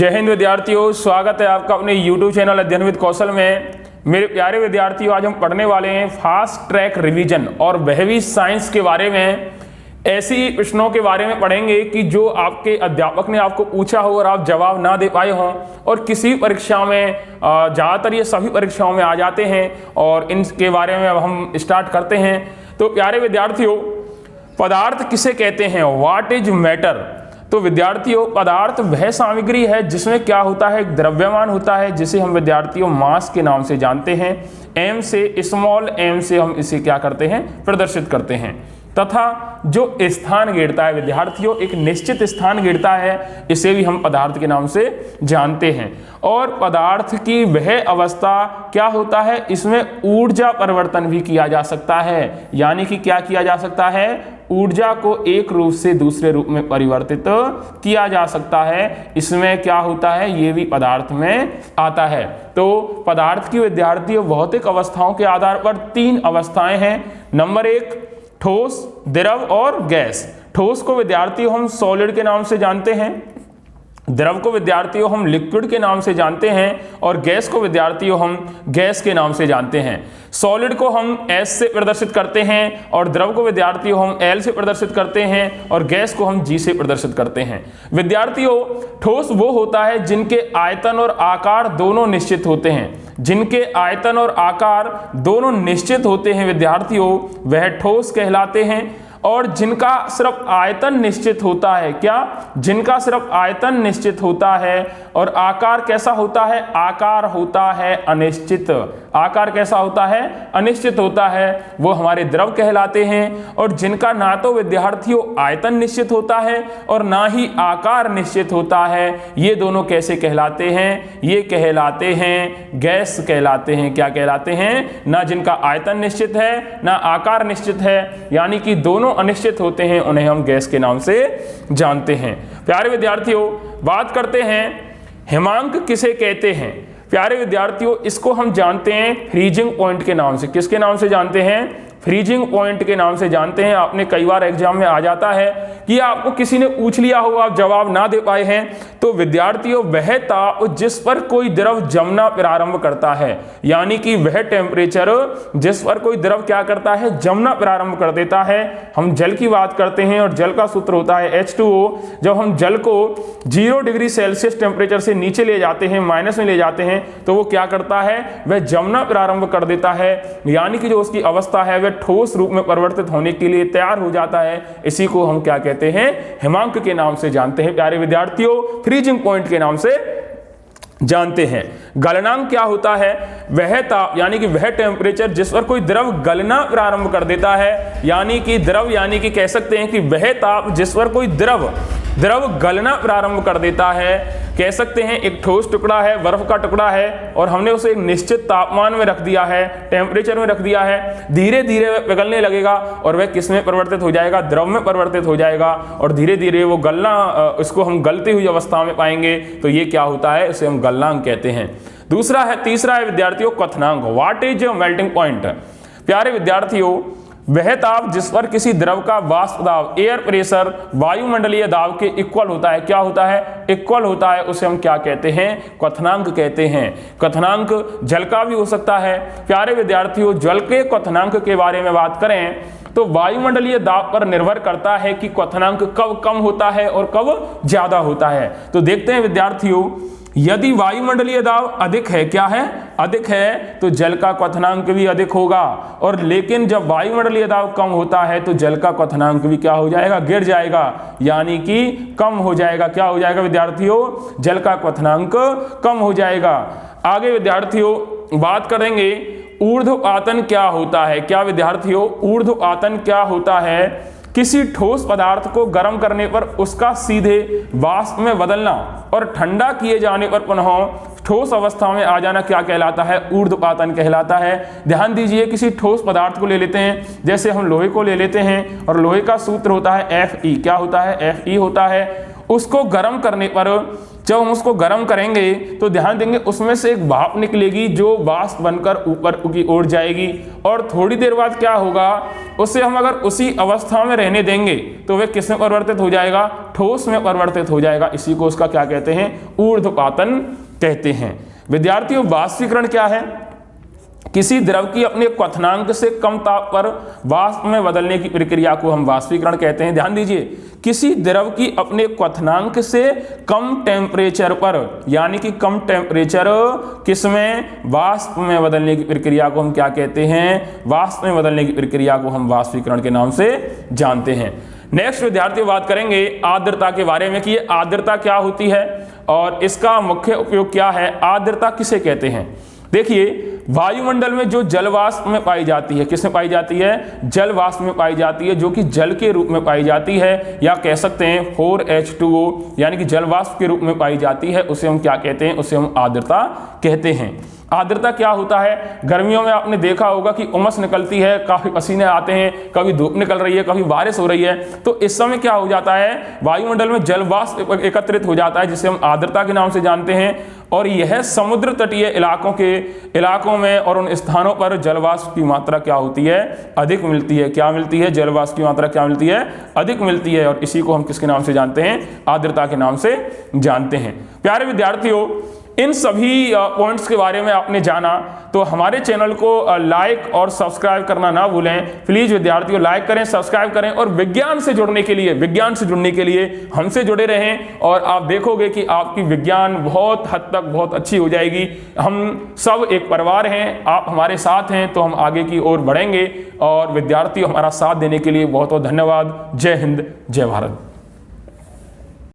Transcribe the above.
जय हिंद विद्यार्थियों, स्वागत है आपका अपने YouTube चैनल अध्ययन विद कौशल में। मेरे प्यारे विद्यार्थियों, आज हम पढ़ने वाले हैं फास्ट ट्रैक रिवीजन और वह भी साइंस के बारे में। ऐसी प्रश्नों के बारे में पढ़ेंगे कि जो आपके अध्यापक ने आपको पूछा हो और आप जवाब ना दे पाए हों, और किसी परीक्षा में ज़्यादातर ये सभी परीक्षाओं में आ जाते हैं, और इनके बारे में अब हम स्टार्ट करते हैं। तो प्यारे विद्यार्थियों, पदार्थ किसे कहते हैं? What is matter? तो विद्यार्थियों, पदार्थ वह सामग्री है जिसमें क्या होता है, एक द्रव्यमान होता है जिसे हम विद्यार्थियों मास के नाम से जानते हैं। एम से, स्मॉल एम से हम इसे क्या करते हैं, प्रदर्शित करते हैं। तथा जो स्थान घेरता है विद्यार्थियों, एक निश्चित स्थान घेरता है, इसे भी हम पदार्थ के नाम से जानते हैं। और पदार्थ की वह अवस्था क्या होता है, इसमें ऊर्जा परिवर्तन भी किया जा सकता है। यानी कि क्या किया जा सकता है, ऊर्जा को एक रूप से दूसरे रूप में परिवर्तित किया जा सकता है। इसमें क्या होता है, ये भी पदार्थ में आता है। तो पदार्थ की विद्यार्थियों भौतिक अवस्थाओं के आधार पर 3 अवस्थाएं हैं। नंबर 1, ठोस, द्रव और गैस। ठोस को विद्यार्थियों हम सॉलिड के नाम से जानते हैं, द्रव को विद्यार्थियों हम लिक्विड के नाम से जानते हैं, और गैस को विद्यार्थियों हम गैस के नाम से जानते हैं। सॉलिड को हम S से प्रदर्शित करते हैं, और द्रव को विद्यार्थियों हम L से प्रदर्शित करते हैं, और गैस को हम G से प्रदर्शित करते हैं। विद्यार्थियों, ठोस वो होता है जिनके आयतन और आकार दोनों निश्चित होते हैं। जिनके आयतन और आकार दोनों निश्चित होते हैं विद्यार्थियों, वह ठोस कहलाते हैं। और जिनका सिर्फ आयतन निश्चित होता है, क्या? जिनका सिर्फ आयतन निश्चित होता है और आकार कैसा होता है, आकार होता है अनिश्चित। आकार कैसा होता है, अनिश्चित होता है, वो हमारे द्रव कहलाते हैं। और जिनका ना तो विद्यार्थियों आयतन निश्चित होता है और ना ही आकार निश्चित होता है, ये दोनों कैसे कहलाते हैं? ये कहलाते हैं गैस कहलाते हैं। क्या कहलाते हैं? ना जिनका आयतन निश्चित है ना आकार निश्चित है, यानी कि दोनों अनिश्चित होते हैं, उन्हें हम गैस के नाम से जानते हैं। प्यारे विद्यार्थियों, बात करते हैं हिमांक किसे कहते हैं। प्यारे विद्यार्थियों, इसको हम जानते हैं फ्रीजिंग पॉइंट के नाम से। किसके नाम से जानते हैं? फ्रीजिंग पॉइंट के नाम से जानते हैं। आपने कई बार एग्जाम में आ जाता है कि आपको किसी ने पूछ लिया हो, आप जवाब ना दे पाए हैं, तो विद्यार्थियों वह ताप जिस पर कोई द्रव जमना प्रारंभ करता है, यानी कि वह टेम्परेचर जिस पर कोई द्रव क्या करता है, जमना प्रारंभ कर देता है। हम जल की बात करते हैं और जल का सूत्र होता है H2O। जब हम जल को 0 डिग्री सेल्सियस टेम्परेचर से नीचे ले जाते हैं, माइनस में ले जाते हैं, तो वो क्या करता है, वह जमना प्रारंभ कर देता है। यानी कि जो उसकी अवस्था है वह ठोस रूप में परिवर्तित होने के लिए तैयार हो जाता है। इसी को हम क्या कहते हैं, हिमांक के नाम से जानते हैं। प्यारे विद्यार्थियों, फ्रीजिंग पॉइंट के नाम से जानते हैं। गलनांक क्या होता है? वह ताप, यानी कि वह टेम्परेचर जिस पर कोई द्रव गलना प्रारंभ कर देता है, यानी कि द्रव, यानी कि कह सकते हैं कि वह ताप जिस पर कोई द्रव गलना प्रारंभ कर देता है। कह सकते हैं एक ठोस टुकड़ा है, बर्फ का टुकड़ा है, और हमने उसे एक निश्चित तापमान में रख दिया है, टेम्परेचर में रख दिया है। धीरे धीरे वह पिघलने लगेगा और वह किस में परिवर्तित हो जाएगा, द्रव में परिवर्तित हो जाएगा, और धीरे धीरे वो गलना, इसको हम गलती हुई अवस्था में पाएंगे। तो ये क्या होता है, इसे हम गलनांक कहते हैं। तीसरा है विद्यार्थियों क्वथनांक। What is melting point? प्यारे विद्यार्थियों, वह ताप जिस पर किसी द्रव का वाष्प दाब, एयर प्रेशर, वायुमंडलीय दाब के इक्वल होता है। क्या होता है? इक्वल होता है। उसे हम क्या कहते हैं? क्वथनांक कहते हैं। क्वथनांक जल का भी हो सकता है। प्यारे विद्यार्थियों, जल के क्वथनांक के बारे में बात करें तो वायुमंडलीय दाब पर निर्भर करता है कि क्वथनांक कब कम होता है और कब ज्यादा होता है। तो देखते हैं विद्यार्थियों, यदि वायुमंडलीय दाब अधिक है, क्या है, अधिक है, तो जल का क्वथनांक भी अधिक होगा। और लेकिन जब वायुमंडलीय दाब कम होता है तो जल का क्वथनांक भी क्या हो जाएगा, गिर जाएगा, यानी कि कम हो जाएगा। क्या हो जाएगा विद्यार्थियों? जल का क्वथनांक कम हो जाएगा। आगे विद्यार्थियों बात करेंगे ऊर्ध्वपातन क्या होता है। क्या विद्यार्थियों, ऊर्ध्वपातन क्या होता है? किसी ठोस पदार्थ को गर्म करने पर उसका सीधे वाष्प में बदलना और ठंडा किए जाने पर पुनः ठोस अवस्था में आ जाना क्या कहलाता है? ऊर्ध्वपातन कहलाता है। ध्यान दीजिए, किसी ठोस पदार्थ को ले लेते हैं, जैसे हम लोहे को ले लेते हैं, और लोहे का सूत्र होता है Fe। क्या होता है? Fe होता है। उसको गर्म करने पर जब हम उसको गर्म करेंगे तो ध्यान देंगे उसमें से एक भाप निकलेगी जो वाष्प बनकर ऊपर की ओर जाएगी, और थोड़ी देर बाद क्या होगा, उसे हम अगर उसी अवस्था में रहने देंगे तो वह किस में परिवर्तित हो जाएगा, ठोस में परिवर्तित हो जाएगा। इसी को उसका क्या कहते हैं, ऊर्ध्वपातन कहते हैं। विद्यार्थियों, वाष्पीकरण क्या है? किसी द्रव की अपने क्वथनांक से कम ताप पर वाष्प में बदलने की प्रक्रिया को हम वाष्पीकरण कहते हैं। ध्यान दीजिए, किसी द्रव की अपने क्वथनांक से कम टेम्परेचर पर, यानी कि कम टेम्परेचर किसमें, वाष्प में बदलने की प्रक्रिया को हम क्या कहते हैं, वाष्प में बदलने की प्रक्रिया को हम वाष्पीकरण के नाम से जानते हैं। नेक्स्ट विद्यार्थी बात करेंगे आर्द्रता के बारे में कि ये आर्द्रता क्या होती है और इसका मुख्य उपयोग क्या है। आर्द्रता किसे कहते हैं? देखिए, वायुमंडल में जो जल वाष्प में पाई जाती है, किसमें पाई जाती है, जल वाष्प में पाई जाती है, जो कि जल के रूप में पाई जाती है, या कह सकते हैं 4H2O, यानी कि जल वाष्प के रूप में पाई जाती है, उसे हम क्या कहते हैं, उसे हम आर्द्रता कहते हैं। आर्द्रता क्या होता है? गर्मियों में आपने देखा होगा कि उमस निकलती है, काफी पसीने आते हैं, कभी धूप निकल रही है, कभी बारिश हो रही है, तो इस समय क्या हो जाता है, वायुमंडल में जल वाष्प एकत्रित हो जाता है, जिसे हम आर्द्रता के नाम से जानते हैं। और यह समुद्र तटीय इलाकों में और उन स्थानों पर जल वाष्प की मात्रा क्या होती है, अधिक मिलती है। क्या मिलती है? जल वाष्प की मात्रा क्या मिलती है, अधिक मिलती है, और इसी को हम किसके नाम से जानते हैं, आर्द्रता के नाम से जानते हैं। प्यारे विद्यार्थियों, इन सभी पॉइंट्स के बारे में आपने जाना, तो हमारे चैनल को लाइक और सब्सक्राइब करना ना भूलें। प्लीज विद्यार्थियों, लाइक करें, सब्सक्राइब करें, और विज्ञान से जुड़ने के लिए हमसे जुड़े रहें, और आप देखोगे कि आपकी विज्ञान बहुत हद तक बहुत अच्छी हो जाएगी। हम सब एक परिवार हैं, आप हमारे साथ हैं, तो हम आगे की ओर बढ़ेंगे। और विद्यार्थियों, हमारा साथ देने के लिए बहुत बहुत धन्यवाद। जय हिंद, जय भारत।